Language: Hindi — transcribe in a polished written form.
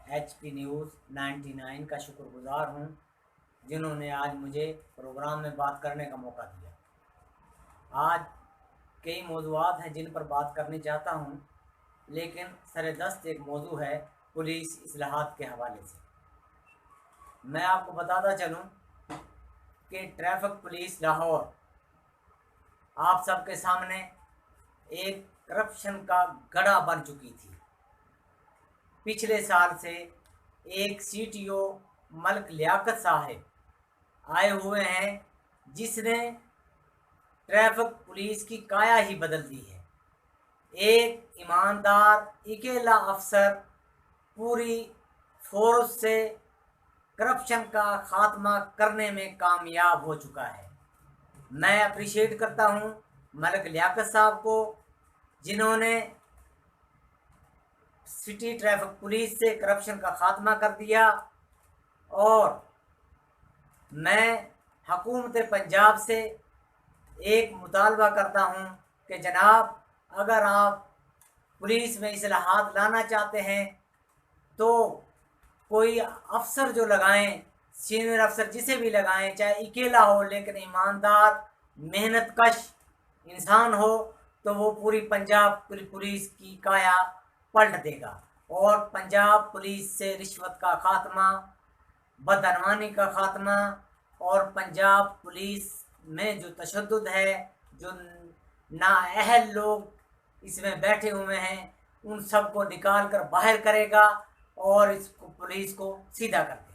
HP न्यूज़ 99 का शुक्रगुजार हूँ, जिन्होंने आज मुझे प्रोग्राम में बात करने का मौका दिया। आज कई मौज़ूआत हैं जिन पर बात करनी चाहता हूँ, लेकिन सरेदस्त एक मौजू है पुलिस इस्लाहात के हवाले से। मैं आपको बताता चलूँ कि ट्रैफिक पुलिस लाहौर आप सबके सामने एक करप्शन का गड़ा बन चुकी थी। पिछले साल से एक CTO मलिक लियाकत साहब आए हुए हैं, जिसने ट्रैफिक पुलिस की काया ही बदल दी है। एक ईमानदार अकेला अफसर पूरी फोर्स से करप्शन का खात्मा करने में कामयाब हो चुका है। मैं अप्रिशिएट करता हूं मलिक लियाकत साहब को, जिन्होंने सिटी ट्रैफिक पुलिस से करप्शन का खात्मा कर दिया। और मैं हुकूमत पंजाब से एक मुतालबा करता हूं कि जनाब, अगर आप पुलिस में इस्लाहात लाना चाहते हैं तो कोई अफसर जो लगाएं, सीनियर अफसर जिसे भी लगाएं, चाहे अकेला हो लेकिन ईमानदार मेहनत कश इंसान हो, तो वो पूरी पंजाब पुलिस की काया पलट देगा। और पंजाब पुलिस से रिश्वत का खात्मा, बदअनवानी का खात्मा, और पंजाब पुलिस में जो तशद्दुद है, जो नाअहल लोग इसमें बैठे हुए हैं, उन सब को निकाल कर बाहर करेगा और इसको पुलिस को सीधा कर देगा।